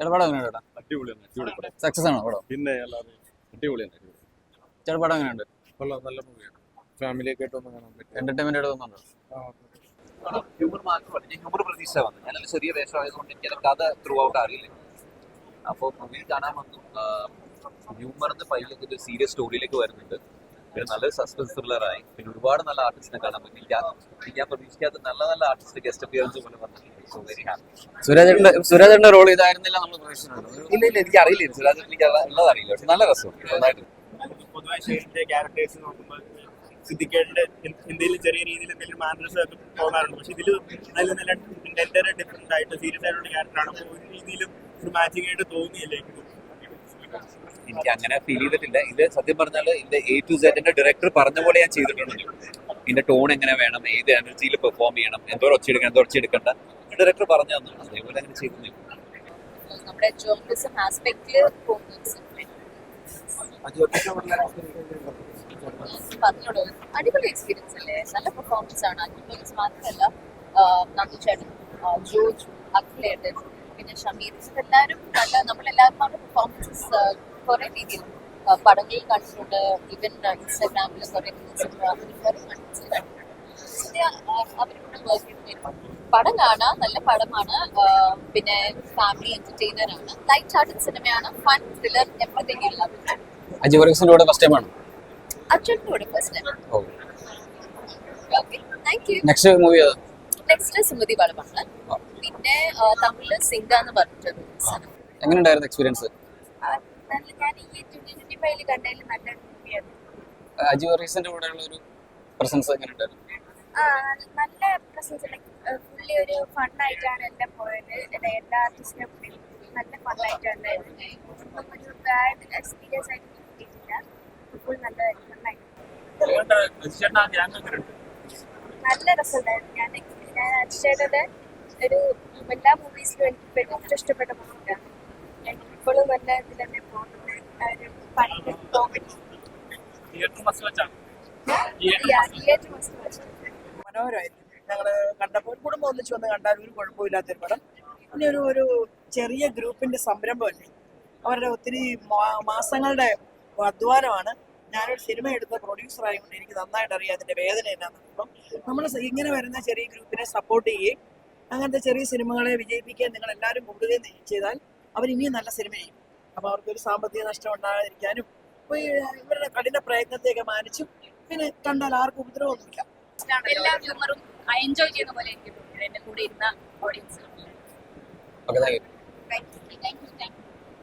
ചേട്ടാ പടം എങ്ങനെയുണ്ട് ചേട്ടാ? അടിപൊളിയാണ്, അടിപൊളി പടം. സക്സസ് ആണോ പടം? പിന്നെ അല്ലാതെ അടിപൊളിയാണ്. ചേട്ടാ പടം എങ്ങനെയുണ്ട്? കൊള്ളാം, നല്ല മൂവിയാണ്. ഫാമിലിയൊക്കെ ആയിട്ട് ഒന്ന് കാണാൻ പറ്റും. എന്റർടൈൻമെന്റ് ആയിട്ട് തോന്നുന്നുണ്ടോ? ഹ്യൂമർ മാത്രമല്ല, ഞാൻ ഹ്യൂമർ പ്രതീക്ഷ വന്നു. ഞാനൊരു ചെറിയ വേഷമായതുകൊണ്ട് എനിക്ക് കഥ ത്രൂ ഔട്ട് അറിയില്ല. അപ്പോൾ മൂവി കാണാൻ വന്നു. ഹ്യൂമറിന്ന് പയ്യൊക്കെ ഒരു സീരിയസ് സ്റ്റോറിയിലേക്ക് വരുന്നുണ്ട്. പിന്നെ നല്ലൊരു സസ്പെൻസ് ത്രില്ലറായി. പിന്നെ ഒരുപാട് നല്ല ആർട്ടിസ്റ്റിനെ കാണാൻ പറ്റി. ഞാൻ പ്രതീക്ഷിക്കാത്ത നല്ല നല്ല ആർട്ടിസ്റ്റ് ഗസ്റ്റ് അപ്പിയറൻസ് പോലെ വന്നിട്ടുണ്ട്. So very happy. സുരാജേട്ടന്റെ റോൾ ഇതായിരുന്നില്ല നമ്മൾ പ്രതീക്ഷിച്ചിട്ടുണ്ട്. ഇല്ല എനിക്ക് അറിയില്ല, സുരാജ് എനിക്ക് ഉള്ളത് അറിയില്ല. പക്ഷെ നല്ല രസമുണ്ട് നന്നായിട്ട്. പൊതുവെ ഷെയ്ഡിന്റെ ക്യാരക്ടേഴ്സ് നോക്കുമ്പോൾ സിദ്ദിഖേട്ടന്റെ എന്തെങ്കിലും ചെറിയ രീതിയിൽ എന്തെങ്കിലും മാനേഴ്സ് ഒക്കെ തോന്നാറുണ്ട്. പക്ഷെ ഇതിൽ അതിൽ നല്ല ഇന്റൻറ്ററി ഡിഫറെന്റ് ആയിട്ട് സീരിയസ് ആയിട്ടുള്ള ക്യാരക്ടറാണ്. അപ്പോൾ ഒരു രീതിയിലും ഒരു മാച്ചിങ് ആയിട്ട് തോന്നിയില്ല എനിക്ക് അങ്ങനെ ഫീൽ ചെയ്തിട്ടില്ല. ഇത് സത്യം പറഞ്ഞാൽ ഇതിന്റെ A to Z ഡയറക്ടർ പറഞ്ഞ പോലെ ഞാൻ ചെയ്തിട്ടുണ്ട്. ഇതിന്റെ ടോൺ എങ്ങനെ വേണം, ഏത് എനർജിയിൽ പെർഫോം ചെയ്യണം, എന്തോ ഒച്ചയെടുക്കണം, എന്തോ ഒച്ചയെടുക്കണ്ട, ഡയറക്ടർ പറഞ്ഞു തന്നു. അതേപോലെ അങ്ങനെ ചെയ്തില്ല. നമ്മുടെ ജേർണലിസം ആസ്പെക്റ്റില് പറഞ്ഞോളൂ. അടിപൊളി എക്സ്പീരിയൻസ് അല്ലേ? നല്ല പെർഫോമൻസ് ആണ്. അജിബോസ് മാത്രമല്ല, നന്ദുചേട്ടൻ, ജോജു, അഖിലേട്ടൻ, പിന്നെ ഷമീർ, എല്ലാവരും നല്ല, നമ്മളെല്ലാവരും അവരുടെ പെർഫോമൻസസ് കുറെ രീതിയിൽ പടങ്ങളിൽ കണ്ടിട്ടുണ്ട്. ഈവൻ ഇൻസ്റ്റാഗ്രാമിൽ കുറെ അവരുടെ വർക്ക് പടം കാണാൻ നല്ല പടമാണ്. പിന്നെ ഫാമിലി എന്റർടൈനർ ആണ്, ലൈറ്റ് ഹാർട്ടഡ് സിനിമയാണ്. ഫൺ ത്രില്ലർ എപ്പോഴത്തേക്കും ഉള്ളത്. അജി വർഗീസിന്റെ കൂടെ ഫസ്റ്റ് ടൈം ആണ്. അച്ഛൻ്റെ കൂടെ first time. Okay, thank you. Next movie ഏതാ? നെക്സ്റ്റ് സുമതി വളമാണ്. പിന്നെ തമിഴില് സിംഗ എന്ന് പറഞ്ഞിട്ടൊരു സാധനം. എങ്ങനെയുണ്ടായിരുന്നു എക്സ്പീരിയൻസ്? ഞാൻ ഈ 2025 കണ്ടതിൽ നല്ല മൂവിയാണ്. അജി വർഗീസിന്റെ കൂടെയുള്ള ഒരു പ്രസൻസ് എങ്ങനെയുണ്ടായിരുന്നു? നല്ല പ്രസൻസ്. ഫുള്ളി ഒരു ഫണ്ണായിട്ടാണ് എല്ലാം പോയത്. എല്ലാ ആർട്ടിസ്റ്റിനെ കൂടി നല്ല ഫണ്ണായിട്ടാണ്. ഒരു ബാഡ് എക്സ്പീരിയൻസ് ആയിട്ട് കിട്ടിയിട്ടില്ല. ഫുൾ നല്ല ഫണ്ണായിട്ട് നല്ല രസമുണ്ടായിരുന്നു. ഞാൻ അജിച്ചേട്ടൻ്റെ ഒരു എല്ലാ മൂവീസിലും എനിക്ക് ഭയങ്കര ഇഷ്ടപ്പെട്ട മൂവിയാണ്. ഇപ്പോഴും നല്ല ഇതിൽ തന്നെ പോകുന്നത്. ഫണ്ട് കോമഡി മനോഹരമായിരുന്നു. ഞങ്ങള് കണ്ടപ്പോൾ ഒരു കുടുംബം ഒന്നിച്ച് വന്ന് കണ്ടാൽ ഒരു കുഴപ്പമില്ലാത്തൊരു പടം. പിന്നെ ഒരു ചെറിയ ഗ്രൂപ്പിന്റെ സംരംഭമല്ലേ, അവരുടെ ഒത്തിരി മാസങ്ങളുടെ അധ്വാനമാണ്. ഞാനൊരു സിനിമ എടുത്ത പ്രൊഡ്യൂസർ ആയതുകൊണ്ട് എനിക്ക് നന്നായിട്ട് അറിയാം അതിന്റെ വേദന എന്നാണ്. അപ്പം നമ്മൾ ഇങ്ങനെ വരുന്ന ചെറിയ ഗ്രൂപ്പിനെ സപ്പോർട്ട് ചെയ്യുകയും അങ്ങനത്തെ ചെറിയ സിനിമകളെ വിജയിപ്പിക്കാൻ നിങ്ങൾ എല്ലാവരും കൂടുകയും ചെയ്താൽ അവർ ഇനിയും നല്ല സിനിമ ചെയ്യും. അപ്പോൾ അവർക്കൊരു സാമ്പത്തിക നഷ്ടം ഉണ്ടാകാതിരിക്കാനും ഇവരുടെ കഠിന പ്രയത്നത്തെയൊക്കെ മാനിച്ചും പിന്നെ കണ്ടാൽ ആർക്കും ഉപദ്രവമൊന്നുമില്ല. എല്ലാ ഹ്യൂമറും എൻജോയ് ചെയ്യുന്ന പോലെ എനിക്ക് തോന്നി എന്റെ കൂടെ ഇരുന്ന audience. Okay, thank you. Thank you.